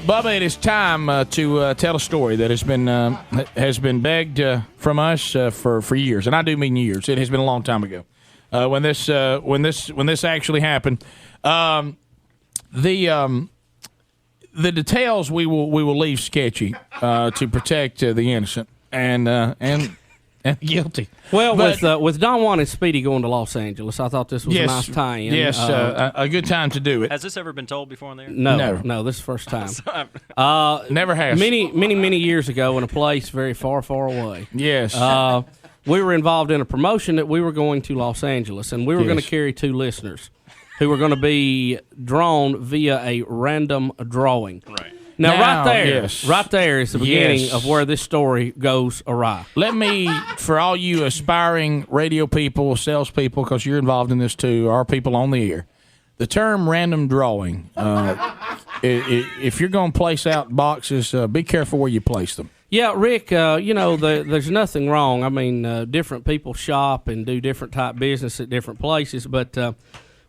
Bubba, it is time to tell a story that has been begged from us for years, and I do mean years. It has been a long time ago when this actually happened. The details we will leave sketchy to protect the innocent and guilty. Well, with Don Juan and Speedy going to Los Angeles, I thought this was a nice tie-in. Yes, a good time to do it. Has this ever been told before on there? No, this is the first time. Never has. Many years ago in a place very far, far away. Yes. We were involved in a promotion that we were going to Los Angeles, and we were going to carry 2 listeners who were going to be drawn via a random drawing. Right. Now right there is the beginning of where this story goes awry. Let me, for all you aspiring radio people, salespeople, because you're involved in this too, our people on the air, the term random drawing, if you're going to place out boxes, be careful where you place them. Yeah, Rick, there's nothing wrong. I mean, different people shop and do different type business at different places, but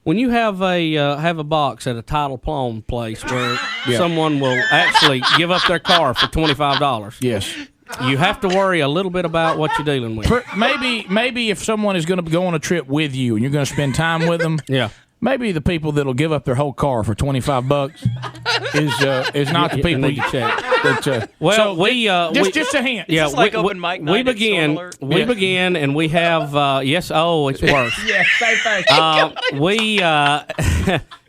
when you have a box at a title pawn place where someone will actually give up their car for $25, yes, you have to worry a little bit about what you're dealing with. Maybe if someone is going to go on a trip with you and you're going to spend time with them, maybe the people that'll give up their whole car for $25 is not the people you check. Just a hint. Yeah, it's like open mic night. We begin, and we have it's worse. Yes, same thing.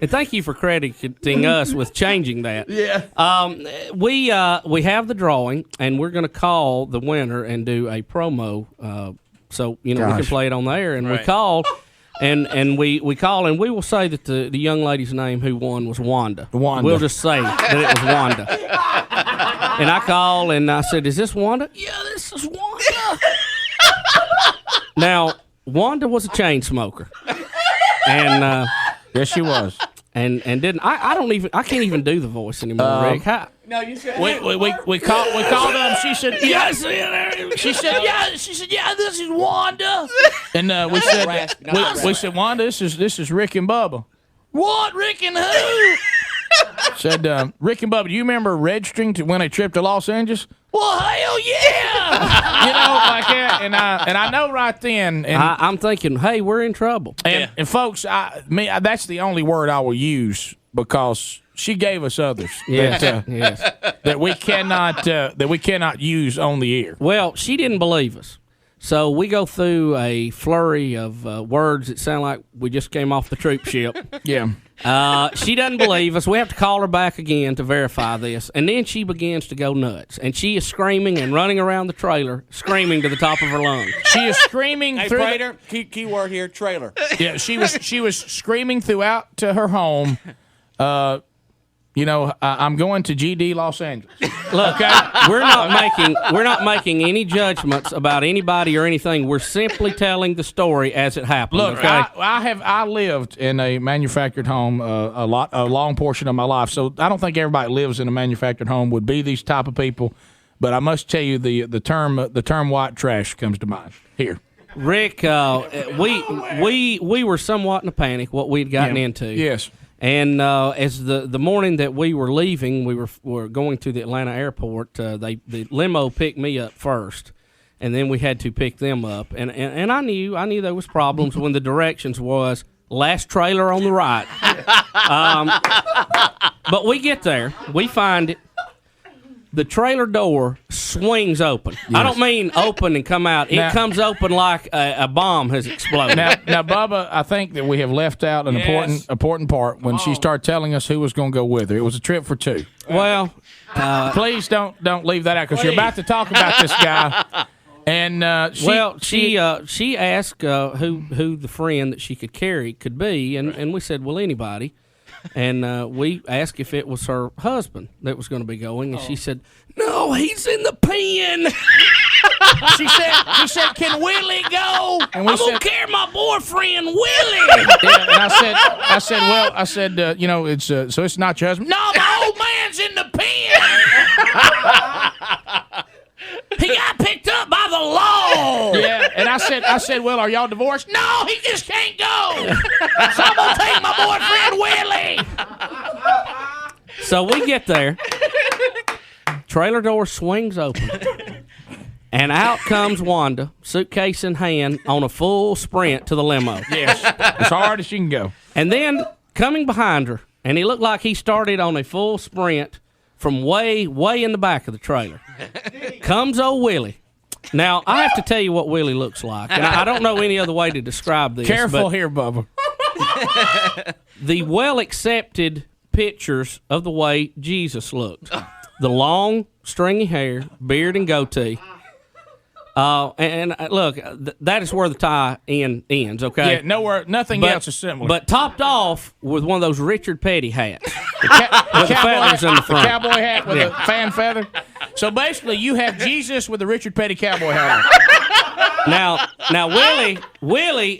And thank you for crediting us with changing that. Yeah. We have the drawing, and we're going to call the winner and do a promo. So we can play it on the air, and we call. And we call, and we will say that the young lady's name who won was Wanda. We'll just say that it was Wanda. And I call, and I said, "Is this Wanda?" "Yeah, this is Wanda." Now, Wanda was a chain smoker. And yes, she was. And didn't I can't even do the voice anymore, Rick. No, you said we called them. She said, "Yes." She said, "Yeah, this is Wanda." And we said, "Wanda, this is Rick and Bubba." "What, Rick and who?" Said, "Rick and Bubba, do you remember registering to win a trip to Los Angeles?" "Well, hell yeah!" Like that. And I know right then. And I'm thinking, hey, we're in trouble. And folks, that's the only word I will use because she gave us others that we cannot use on the air. Well, she didn't believe us. So we go through a flurry of words that sound like we just came off the troop ship. Yeah. She doesn't believe us. We have to call her back again to verify this. And then she begins to go nuts. And she is screaming and running around the trailer, screaming to the top of her lungs. She is screaming through Prater, key word here, trailer. Yeah, she was screaming throughout to her home. I'm going to GD Los Angeles. Look, okay? we're not making any judgments about anybody or anything. We're simply telling the story as it happened. Look, okay? I lived in a manufactured home a long portion of my life, so I don't think everybody lives in a manufactured home would be these type of people. But I must tell you, the term white trash comes to mind here. Rick, we were somewhat in a panic what we'd gotten into. Yes. And as the morning that we were leaving, we were going to the Atlanta airport. The limo picked me up first, and then we had to pick them up. And I knew there was problems when the directions was last trailer on the right. But we get there, we find it. The trailer door swings open. Yes. I don't mean open and come out. It comes open like a bomb has exploded. Now, Bubba, I think that we have left out an important part when she started telling us who was going to go with her. It was a trip for 2. Well, please don't leave that out because you're about to talk about this guy. And she asked who the friend that she could carry could be, and we said, well, anybody. And we asked if it was her husband that was going to be going, and she said, "No, he's in the pen." She said, "Can Willie go?" And I'm gonna carry my boyfriend Willie. And I said, it's so it's not your husband. No, my old man's in the pen. He got picked up by the law. Yeah, and I said, well, are y'all divorced? No, he just can't go. So I'm gonna take my boyfriend Willie. So we get there, Trailer door swings open. And out comes Wanda, suitcase in hand, on a full sprint to the limo. Yes, as hard as she can go. And then coming behind her, and he looked like he started on a full sprint from way, way in the back of the trailer, comes old Willie. Now, I have to tell you what Willie looks like, and I don't know any other way to describe this. Careful here, Bubba. The well-accepted pictures of the way Jesus looked. The long, stringy hair, beard, and goatee. And look, that is where the tie ends, okay? Yeah, nowhere, nothing else is similar. But topped off with one of those Richard Petty hats. With the feathers in the front. The cowboy hat with a fan feather. So basically, you have Jesus with the Richard Petty cowboy hat on. Now, Willie,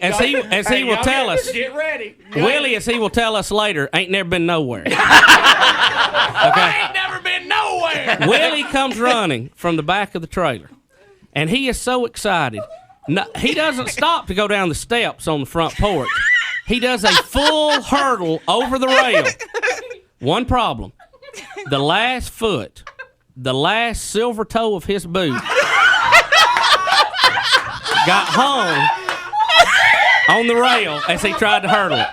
as he will tell us, get ready. Willie, as he will tell us later, ain't never been nowhere. Okay? I ain't never been nowhere. Willie comes running from the back of the trailer. And he is so excited. No, he doesn't stop to go down the steps on the front porch. He does a full hurdle over the rail. One problem. The last foot, the last silver toe of his boot got hung on the rail as he tried to hurdle it.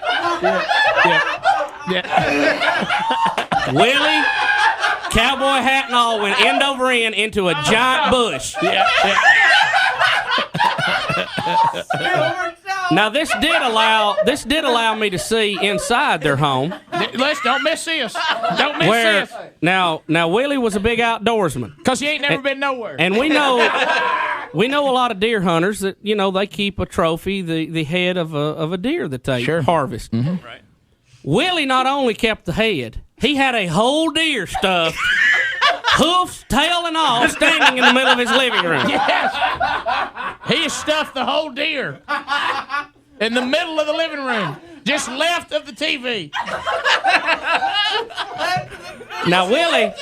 Yeah. Willie, cowboy hat and all, went end over end into a giant bush. Yeah. Now this did allow me to see inside their home. Let's don't miss this. Don't miss this. Now Willie was a big outdoorsman Because he ain't never been nowhere. and we know a lot of deer hunters that they keep a trophy, the head of a deer that they harvest. Mm-hmm. Right. Willie not only kept the head, he had a whole deer stuffed, hoofs, tail, and all, standing in the middle of his living room. Yes. He has stuffed the whole deer in the middle of the living room, just left of the TV. Now Willie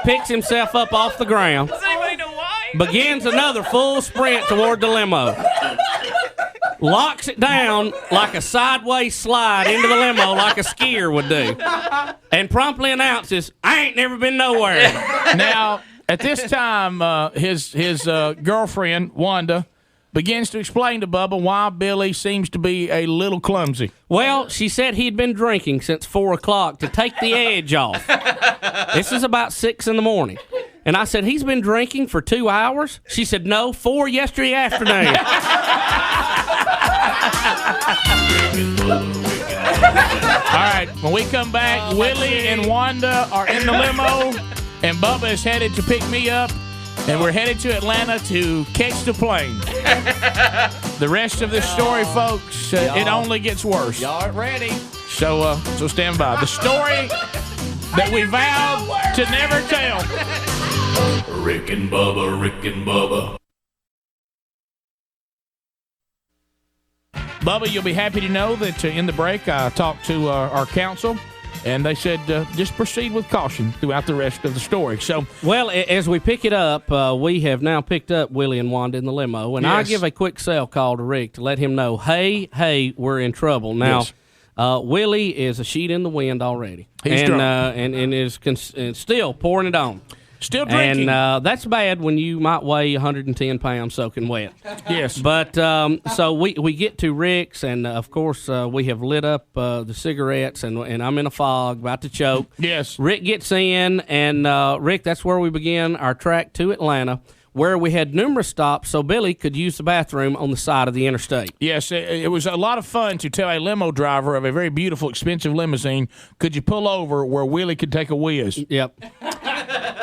picks himself up off the ground, Does anybody know why? begins another full sprint toward the limo. Locks it down like a sideways slide into the limo like a skier would do. And promptly announces, I ain't never been nowhere. Now, at this time, his girlfriend, Wanda, begins to explain to Bubba why Billy seems to be a little clumsy. Well, she said he'd been drinking since 4 o'clock to take the edge off. This is about 6 in the morning. And I said, he's been drinking for 2 hours? She said, no, 4 yesterday afternoon. All right, when we come back, Willie and Wanda are in the limo, and Bubba is headed to pick me up, and we're headed to Atlanta to catch the plane. The rest of this story, folks, it only gets worse. Y'all aren't ready. So stand by. The story that we vowed to never tell. Rick and Bubba. Bubba, you'll be happy to know that in the break I talked to our counsel, and they said just proceed with caution throughout the rest of the story. So, well, as we pick it up, we have now picked up Willie and Wanda in the limo, and I give a quick cell call to Rick to let him know, hey, we're in trouble. Now, Willie is a sheet in the wind already. He's drunk. And is still pouring it on. Still drinking. And that's bad when you might weigh 110 pounds soaking wet. Yes. But so we get to Rick's, and of course we have lit up the cigarettes, and I'm in a fog, about to choke. Yes. Rick gets in, and Rick, that's where we begin our track to Atlanta, where we had numerous stops so Billy could use the bathroom on the side of the interstate. Yes, it was a lot of fun to tell a limo driver of a very beautiful, expensive limousine, could you pull over where Willie could take a whiz? Yep.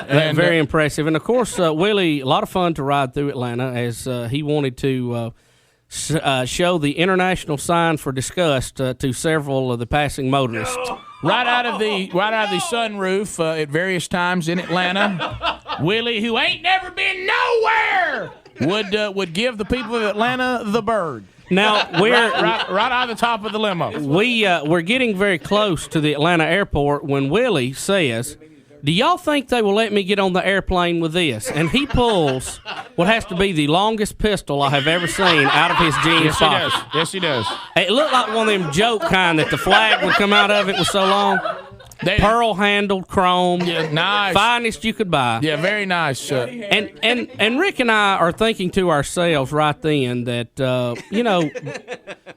And very impressive. And, of course, Willie, a lot of fun to ride through Atlanta as he wanted to show the international sign for disgust to several of the passing motorists. Right out of the sunroof at various times in Atlanta, Willie, who ain't never been nowhere, would give the people of Atlanta the bird. Now we're right out of the top of the limo. We're getting very close to the Atlanta airport when Willie says, do y'all think they will let me get on the airplane with this? And he pulls what has to be the longest pistol I have ever seen out of his jeans pocket. Yes, he does. It looked like one of them joke kind that the flag would come out of it was so long. pearl handled, chrome, nice, finest you could buy. Yeah, very nice. And Rick and I are thinking to ourselves right then that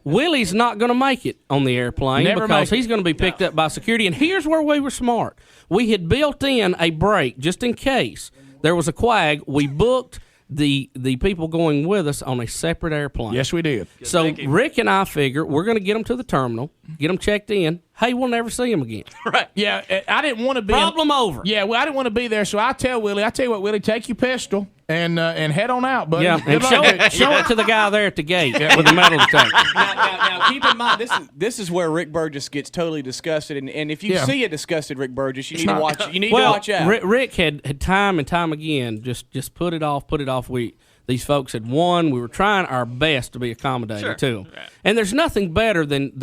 Willie's not going to make it on the airplane because he's going to be picked up by security. And here's where we were smart: we had built in a break just in case there was a quag. We booked the people going with us on a separate airplane. Yes, we did. So Rick and I figure we're going to get them to the terminal, get them checked in. Hey, we'll never see them again. Right. Yeah, I didn't want to be problem over. Yeah, well, I didn't want to be there, so I tell you what, Willie, take your pistol and head on out, buddy. Yeah, and show it to the guy there at the gate with the metal detector. Now, keep in mind, this is where Rick Burgess gets totally disgusted, and if you see a disgusted Rick Burgess, you need to watch. You need to watch out. Rick had time and time again just put it off. These folks had won. We were trying our best to be accommodating to them. Right. And there's nothing better than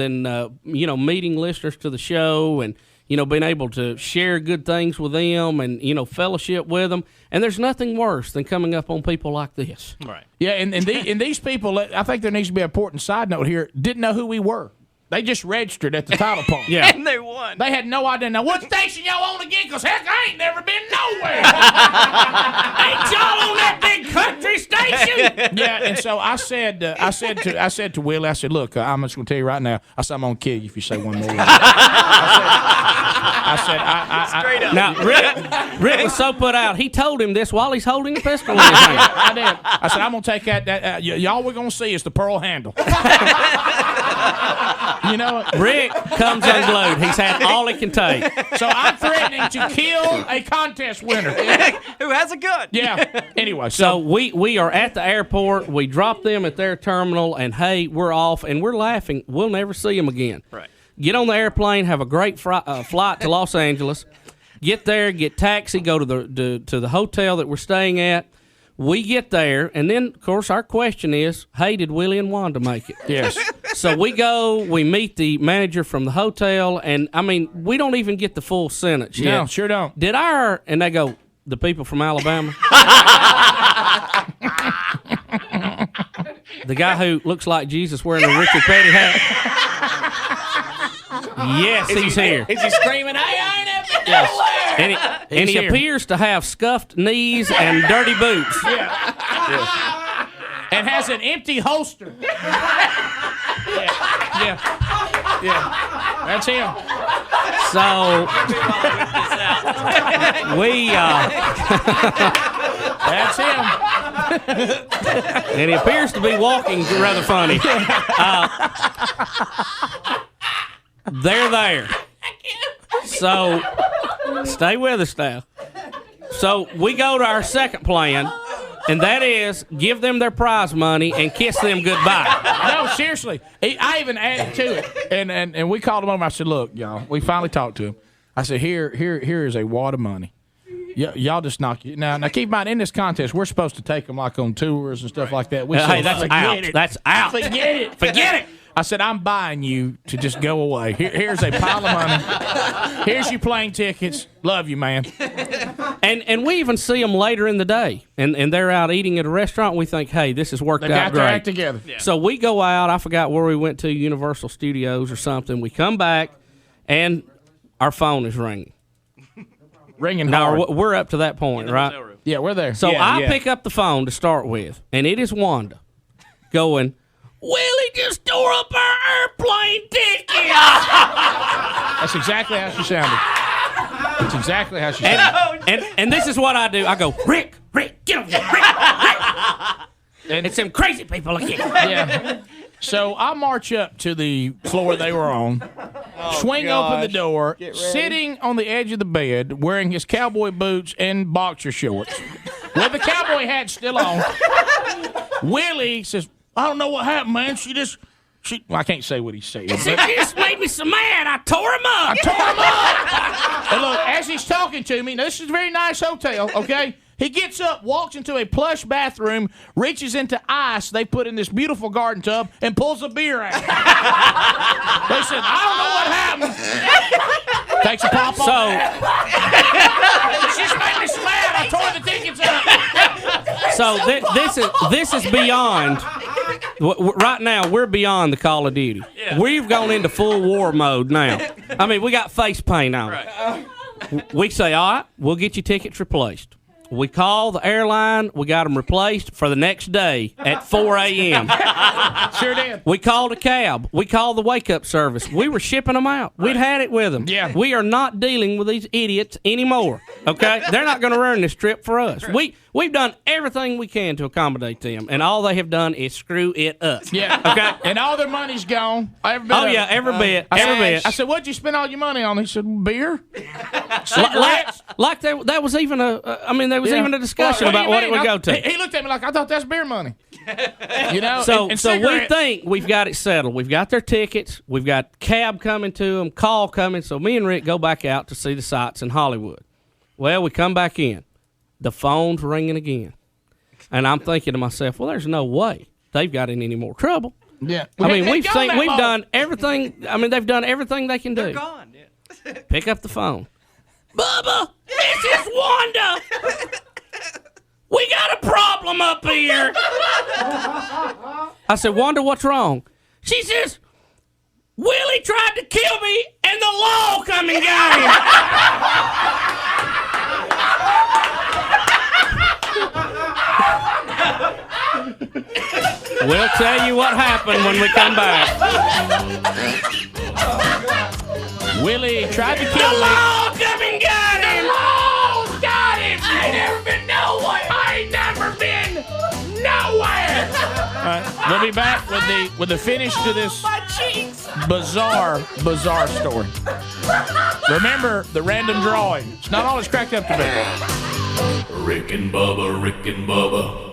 meeting listeners to the show and being able to share good things with them and fellowship with them. And there's nothing worse than coming up on people like this. Right. Yeah, and these people, I think there needs to be an important side note here, didn't know who we were. They just registered at the title pump. Yeah. And they won. They had no idea. Now, what station y'all on again? Because, heck, I ain't never been nowhere. Ain't y'all on that big country station? Yeah, and so I said to Willie, I said, look, I'm just going to tell you right now. I said, I'm going to kill you if you say one more word. I said, straight up. Now, Rick was so put out, he told him this while he's holding the pistol in his hand. I did. I said, I'm going to take that y'all we're going to see is the pearl handle. Rick comes unglued. He's had all he can take. So I'm threatening to kill a contest winner. Who has a gun? Yeah. Anyway, so we are at the airport. We drop them at their terminal, and hey, we're off, and we're laughing. We'll never see them again. Right. Get on the airplane, have a great flight to Los Angeles. Get there, get taxi, go to the hotel that we're staying at. We get there, and then, of course, our question is, hey, did Willie and Wanda make it? Yes. So we go, we meet the manager from the hotel, and, we don't even get the full sentence yet. No, sure don't. And they go, the people from Alabama? The guy who looks like Jesus wearing a Richard Petty hat? Yes, he's here. Is he screaming, hey, I ain't ever been nowhere? And he appears to have scuffed knees and dirty boots. Yeah. Yes. And has an empty holster. Yeah. That's him. So that's him. And he appears to be walking rather funny. They're there. So stay with us now. So we go to our second plan, and that is give them their prize money and kiss them goodbye. No, seriously. I even added to it, and we called him over. I said, look, y'all, we finally talked to him. I said, here is a wad of money. Y'all just knock it. Now keep in mind, in this contest, we're supposed to take them like on tours and stuff like that. We hey, that's out. That's out. Forget it. I said, I'm buying you to just go away. Here's a pile of money. Here's your plane tickets. Love you, man. And we even see them later in the day, and they're out eating at a restaurant. And we think, hey, this has worked out great. They got their act together. Yeah. So we go out. I forgot where we went to, Universal Studios or something. We come back, and our phone is ringing. Ringing now, hard. We're up to that point, right? Yeah, we're there. So I pick up the phone to start with, and it is Wanda going, Willie just tore up our airplane ticket. That's exactly how she sounded. That's exactly how she sounded. And this is what I do. I go, Rick, get over here, Rick. And it's them crazy people again. Yeah. So I march up to the floor they were on, swing open the door, sitting on the edge of the bed, wearing his cowboy boots and boxer shorts, with the cowboy hat still on. Willie says, I don't know what happened, man. Well, I can't say what he said. He just made me so mad. I tore him up. And look, as he's talking to me, now this is a very nice hotel, okay? He gets up, walks into a plush bathroom, reaches into ice they put in this beautiful garden tub, and pulls a beer out. They said, I don't know what happened. Takes a pop on. It just made me so mad. I tore the tickets up. So this is beyond. Right now, we're beyond the Call of Duty. Yeah. We've gone into full war mode now. I mean, we got face paint on. Right. We say, all right, we'll get your tickets replaced. We call the airline. We got them replaced for the next day at 4 a.m. Sure did. We called a cab. We called the wake-up service. We were shipping them out. We'd had it with them. Yeah. We are not dealing with these idiots anymore, okay? They're not going to ruin this trip for us. We've done everything we can to accommodate them, and all they have done is screw it up. Yeah. Okay? And all their money's gone. Every bit Oh, of yeah, it. every bit. I Every said, what'd you spend all your money on? He said, beer. Like that was even there was even a discussion about what it would go to. He looked at me like, I thought that's beer money. You know? So and we think we've got it settled. We've got their tickets. We've got cab coming to them, call coming. So me and Rick go back out to see the sights in Hollywood. Well, we come back in. The phone's ringing again. And I'm thinking to myself, well, there's no way they've got in any more trouble. Yeah. I mean, we've done everything. I mean, they've done everything they can do. They're gone. Yeah. Pick up the phone. Bubba, this is Wanda. We got a problem up here. I said, Wanda, what's wrong? She says, Willie tried to kill me and the law come and got him. We'll tell you what happened when we come back. Willie tried to kill me. The law come and got him. Oh, got him! I ain't never been nowhere. All right, we'll be back with the finish to this bizarre story. Remember the random drawing. It's not always cracked up to be. Rick and Bubba, Rick and Bubba.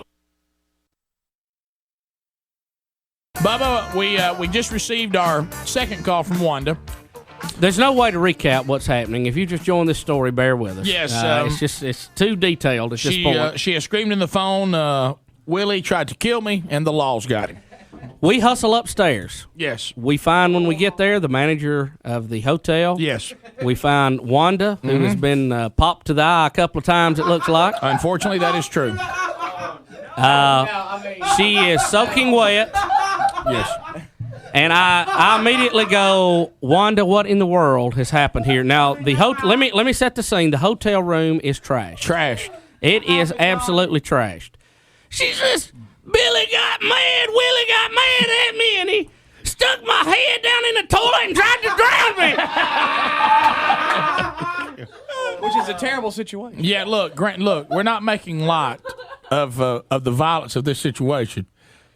Bubba, we just received our second call from Wanda. There's no way to recap what's happening. If you just join this story, bear with us. Yes, it's too detailed at this point. She has screamed in the phone. Willie tried to kill me, and the law's got him. We hustle upstairs. Yes. We find when we get there the manager of the hotel. Yes. We find Wanda, who has been popped to the eye a couple of times, it looks like. Unfortunately, that is true. She is soaking wet. Yes. And I immediately go, Wanda, what in the world has happened here? Now, let me set the scene. The hotel room is trashed. Trash. It is absolutely trashed. She says, Willie got mad at me, and he stuck my head down in the toilet and tried to drown me. Which is a terrible situation. Yeah, look, Grant, we're not making light of the violence of this situation.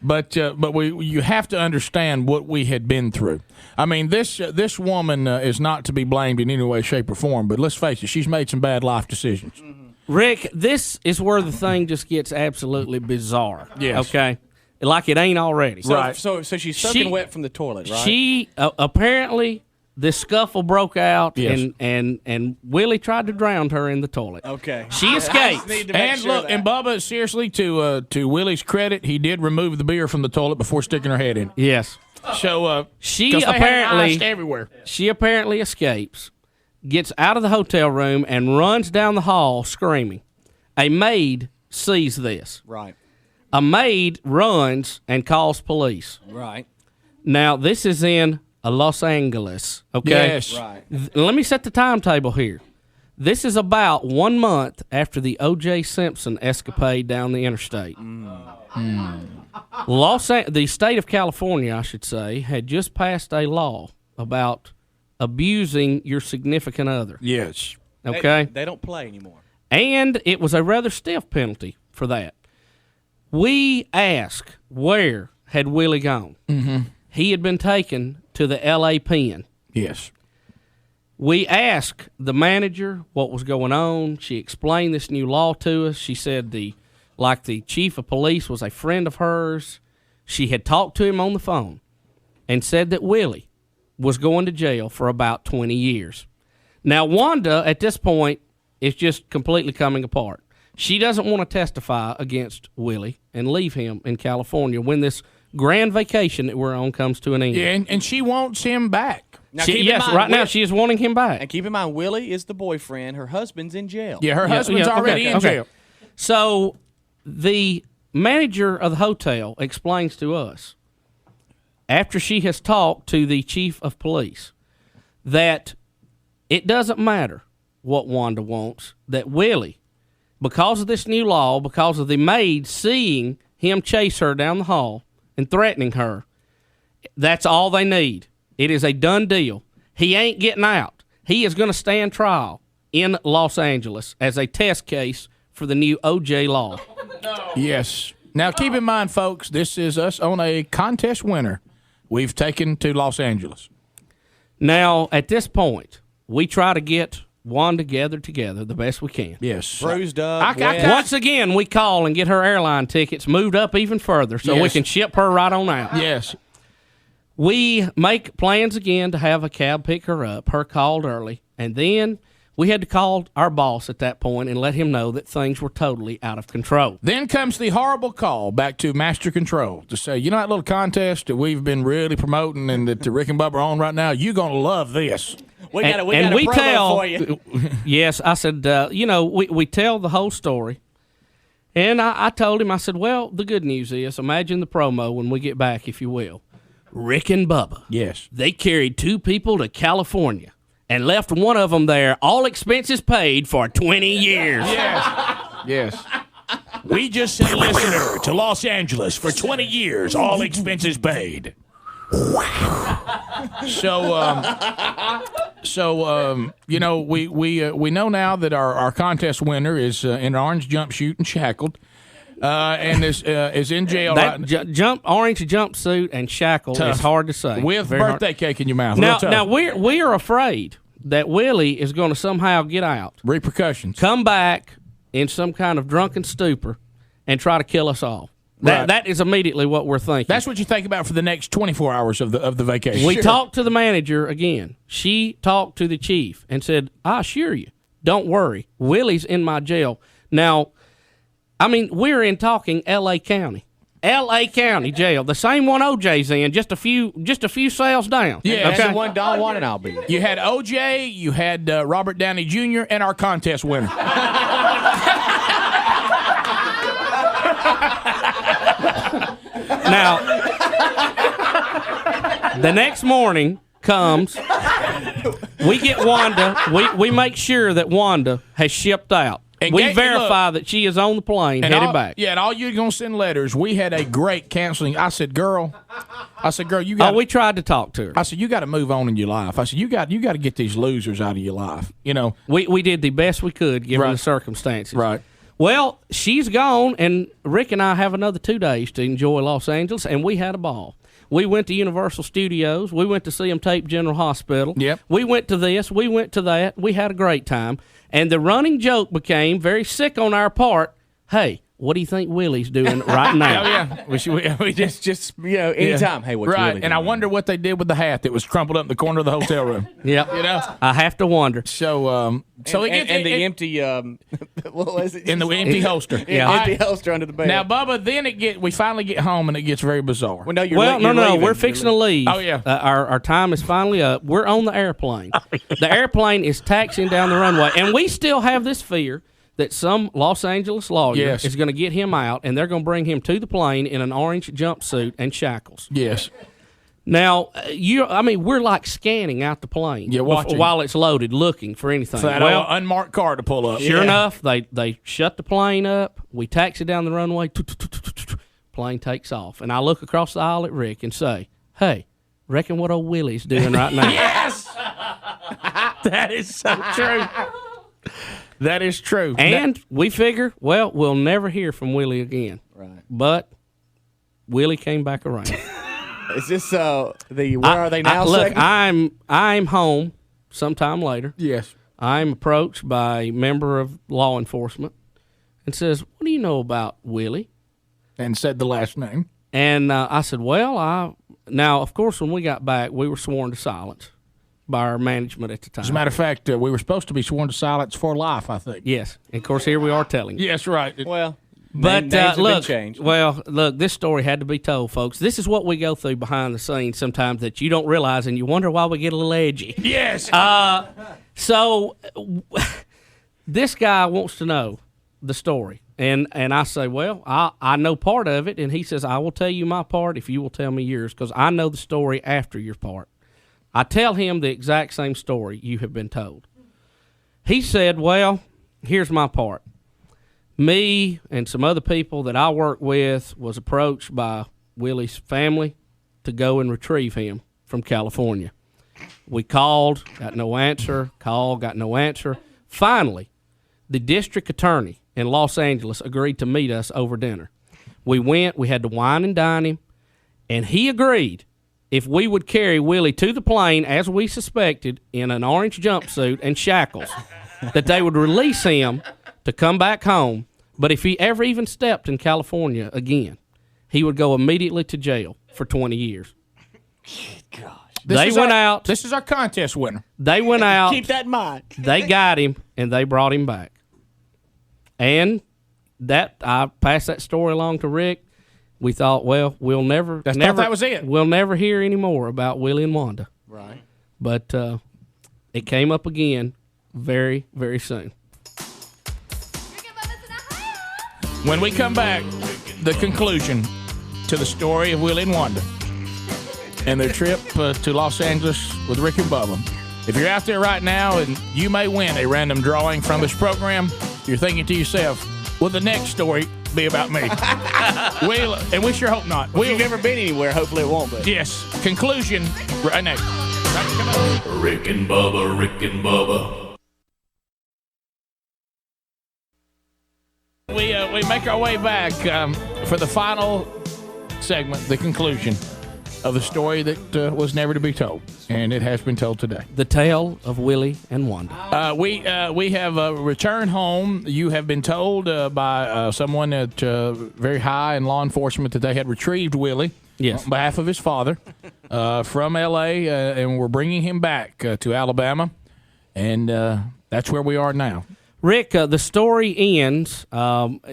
But you have to understand what we had been through. I mean, this woman is not to be blamed in any way, shape, or form. But let's face it, she's made some bad life decisions. Mm-hmm. Rick, this is where the thing just gets absolutely bizarre. Yes. Okay? Like it ain't already. Right. So she's soaking wet from the toilet, right? She apparently this scuffle broke out, yes. and Willie tried to drown her in the toilet. Okay. She escaped. And Bubba, seriously, to Willie's credit, he did remove the beer from the toilet before sticking her head in. Yes. So she apparently everywhere. She apparently escapes, gets out of the hotel room, and runs down the hall screaming. A maid sees this. Right. A maid runs and calls police. Right. Now, this is in Los Angeles, okay? Yes. Right. Let me set the timetable here. This is about 1 month after the O.J. Simpson escapade down the interstate. The state of California, I should say, had just passed a law about abusing your significant other. Yes. Okay? They don't play anymore. And it was a rather stiff penalty for that. We asked, where had Willie gone? Mm-hmm. He had been taken to the L.A. pen. Yes. We asked the manager what was going on. She explained this new law to us. She said the chief of police was a friend of hers. She had talked to him on the phone and said that Willie was going to jail for about 20 years. Now, Wanda, at this point, is just completely coming apart. She doesn't want to testify against Willie and leave him in California when this grand vacation that we're on comes to an end. Yeah, and she wants him back. Now, now she is wanting him back. And keep in mind, Willie is the boyfriend. Her husband's in jail. Yeah, her husband's already in jail. So the manager of the hotel explains to us, after she has talked to the chief of police, that it doesn't matter what Wanda wants, that Willie, because of this new law, because of the maid seeing him chase her down the hall and threatening her, that's all they need. It is a done deal. He ain't getting out. He is going to stand trial in Los Angeles as a test case for the new OJ law. Yes. Now, keep in mind, folks, this is us on a contest winner we've taken to Los Angeles. Now, at this point, we try to get Wanda gathered together the best we can. Yes. Bruised up. Once again, we call and get her airline tickets moved up even further so we can ship her right on out. Yes. We make plans again to have a cab pick her up. Her called early, and then we had to call our boss at that point and let him know that things were totally out of control. Then comes the horrible call back to Master Control to say, you know that little contest that we've been really promoting and that Rick and Bubba are on right now? You're going to love this. We got a promo for you. Yes, I said, we tell the whole story. And I told him, I said, well, the good news is, imagine the promo when we get back, if you will. Rick and Bubba. Yes. They carried 2 people to California and left one of them there, all expenses paid, for 20 years. Yes. We just sent a listener to Los Angeles for 20 years, all expenses paid. We know now that our contest winner is in an orange jumpsuit and shackled, and is in jail. That orange jumpsuit and shackled is hard to say. With Very birthday hard. cake in your mouth. Now we are afraid that Willie is going to somehow get out, repercussions, come back in some kind of drunken stupor, and try to kill us all. That is immediately what we're thinking. That's what you think about for the next 24 hours of the vacation. We talked to the manager again. She talked to the chief and said, I assure you, don't worry. Willie's in my jail. Now, I mean, we're in talking L.A. County. L.A. County jail. The same one OJ's in, just a few cells down. Yeah, That's the one Don wanted, I'll be. You had OJ, you had Robert Downey Jr., and our contest winner. Now, the next morning comes, we get Wanda, we make sure that Wanda has shipped out. And we verify that she is on the plane headed back. Yeah, and all you're going to send letters. We had a great counseling. I said, girl, you got. Oh, we tried to talk to her. I said, you got to move on in your life. I said, you got to get these losers out of your life. You know, we did the best we could given the circumstances. Right. Well, she's gone, and Rick and I have another 2 days to enjoy Los Angeles, and we had a ball. We went to Universal Studios. We went to see them tape General Hospital. Yep. We went to this. We went to that. We had a great time. And the running joke became, very sick on our part, hey, what do you think Willie's doing right now? Oh, yeah. We Just anytime. Hey, what's right. Willie And I doing? wonder what they did with the hat that was crumpled up in the corner of the hotel room. Yep. You know? I have to wonder. So, the empty what was it? in the empty holster. Empty holster under the bed. Now, Bubba, then we finally get home and it gets very bizarre. Well, no, No, leaving. we're fixing to leave. Oh, yeah. Our time is finally up. We're on the airplane. The airplane is taxiing down the runway, and we still have this fear that some Los Angeles lawyer is going to get him out, and they're going to bring him to the plane in an orange jumpsuit and shackles. Yes. Now, we're like scanning out the plane while it's loaded, looking for anything. For that unmarked car to pull up. Sure enough, they shut the plane up. We taxi down the runway. Plane takes off. And I look across the aisle at Rick and say, hey, reckon what old Willie's doing right now? Yes! That is so true. That is true. And we figure, well, we'll never hear from Willie again. Right. But Willie came back around. Is this where are they now? Look, I'm home sometime later. Yes. I'm approached by a member of law enforcement and says, what do you know about Willie? And said the last name. And I said, well, now, of course, when we got back, we were sworn to silence by our management at the time. As a matter of fact, we were supposed to be sworn to silence for life, I think. Yes. And of course, here we are telling you. Yes, right. Well, but names have look, been changed. Well, look, this story had to be told, folks. This is what we go through behind the scenes sometimes that you don't realize, and you wonder why we get a little edgy. Yes. So this guy wants to know the story. And I say, well, I know part of it. And he says, I will tell you my part if you will tell me yours, because I know the story after your part. I tell him the exact same story you have been told. He said, well, here's my part. Me and some other people that I work with was approached by Willie's family to go and retrieve him from California. We called, got no answer, got no answer. Finally, the district attorney in Los Angeles agreed to meet us over dinner. We went, we had to wine and dine him, and he agreed if we would carry Willie to the plane, as we suspected, in an orange jumpsuit and shackles, that they would release him to come back home. But if he ever even stepped in California again, he would go immediately to jail for 20 years. Gosh. They went out. This is our contest winner. They went out. Keep that in mind. They got him, and they brought him back. And I passed that story along to Rick. We thought, well, we'll never. That was it. We'll never hear any more about Willie and Wanda. Right. But it came up again very, very soon. When we come back, the conclusion to the story of Willie and Wanda and their trip to Los Angeles with Rick and Bubba. If you're out there right now and you may win a random drawing from this program, you're thinking to yourself, will the next story be about me? And we sure hope not. If you've never been anywhere, hopefully it won't be. Yes. Conclusion right next. Rick and Bubba, Rick and Bubba. We make our way back for the final segment, the conclusion of the story that was never to be told, and it has been told today. The tale of Willie and Wanda. We have returned home. You have been told by someone at very high in law enforcement that they had retrieved Willie Yes. on behalf of his father from L.A., and we're bringing him back to Alabama, and that's where we are now. Rick, the story ends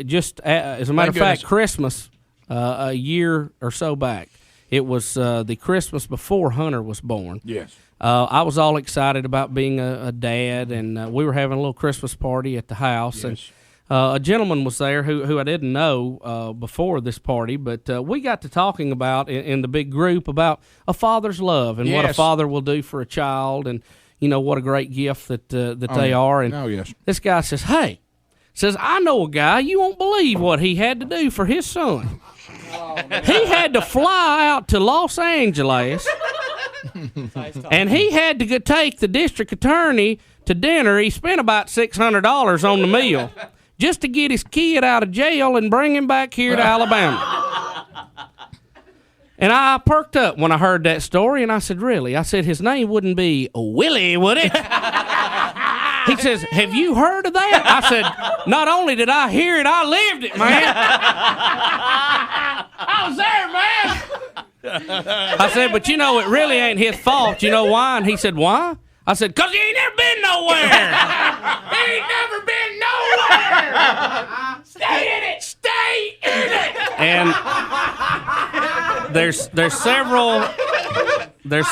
just as a matter of fact, Christmas a year or so back. It was the Christmas before Hunter was born. Yes. I was all excited about being a dad, and we were having a little Christmas party at the house. Yes. And a gentleman was there who I didn't know before this party, but we got to talking about in the big group about a father's love and what a father will do for a child, and you know what a great gift that they are. And this guy says, "Hey," says, "I know a guy. You won't believe what he had to do for his son. He had to fly out to Los Angeles, and he had to take the district attorney to dinner. He spent about $600 on the meal just to get his kid out of jail and bring him back here to Alabama." And I perked up when I heard that story, and I said, "Really?" I said, "His name wouldn't be Willie, would it?" He says, "Have you heard of that?" I said, "Not only did I hear it, I lived it, man." I was there, man. I said, "But you know, it really ain't his fault. You know why?" And he said, "Why?" I said, "'Cause he ain't never been nowhere." He ain't never been nowhere. Stay in it. Stay in it. And there's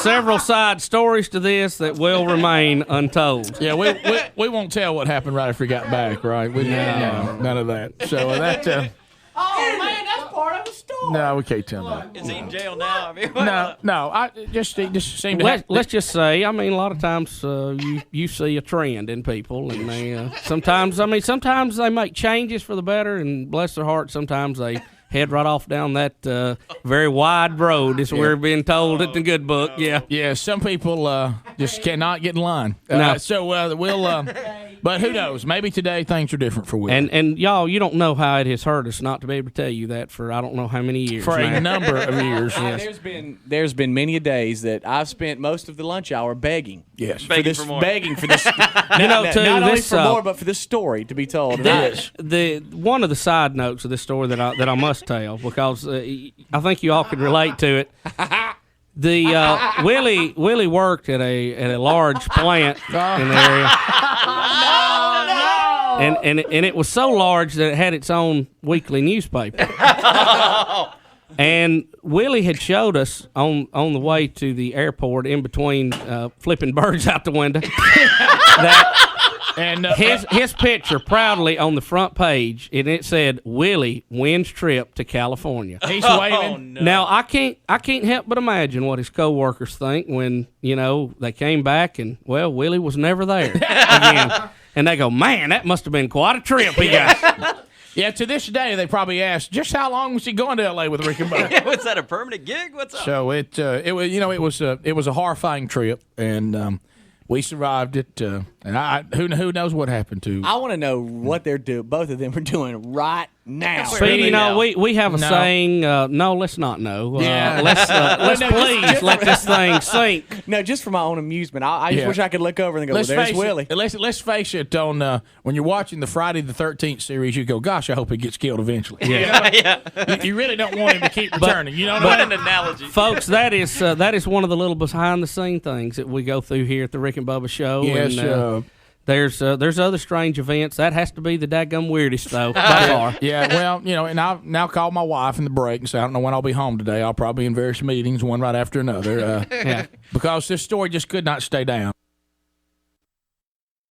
several side stories to this that will remain untold. Yeah, we won't tell what happened right after he got back, right? No, none of that. So that. Oh man, that's part of the story. No, we can't tell that. Is he in jail now? I mean, No. I just seem to. Let's just say, I mean, a lot of times you see a trend in people, and they sometimes they make changes for the better, and bless their heart, sometimes they head right off down that very wide road, as we're being told at the good book. Yeah, some people just cannot get in line. No. So we'll. But who knows? Maybe today things are different for Will. And y'all, you don't know how it has hurt us not to be able to tell you that for I don't know how many years. For a number of years. Yes. There's been many a days that I've spent most of the lunch hour begging. Yes. Begging for more. Begging for this. Not only for more, but for this story to be told. One of the side notes of this story that I must tell, because I think you all could relate to it. Willie worked at a large plant in the area. And it was so large that it had its own weekly newspaper. And Willie had showed us on the way to the airport, in between flipping birds out the window, And his picture proudly on the front page, and it said Willie wins trip to California. He's waving. Oh, no. Now I can't help but imagine what his coworkers think when they came back and Willie was never there again, and they go, man, that must have been quite a trip he got. Yeah, to this day they probably ask, just how long was he going to L.A. with Rick and Bubba? Was that a permanent gig? What's up? So it was a horrifying trip, and we survived it. And who knows what happened to? I want to know what they're doing. Both of them are doing right now. Speedy, we have a saying. No, let's not know. Yeah. Let's please let this thing sink. No, just for my own amusement. I just wish I could look over and go, there's Willie. Let's face it. When you're watching the Friday the 13th series, you go, gosh, I hope he gets killed eventually. Yeah. You really don't want him to keep returning. You know what an analogy, folks. That is one of the little behind the scene things that we go through here at the Rick and Bubba Show. Yes. And, there's other strange events. That has to be the daggum weirdest, though, by far. Yeah, well, and I've now called my wife in the break and say, I don't know when I'll be home today. I'll probably be in various meetings, one right after another, because this story just could not stay down.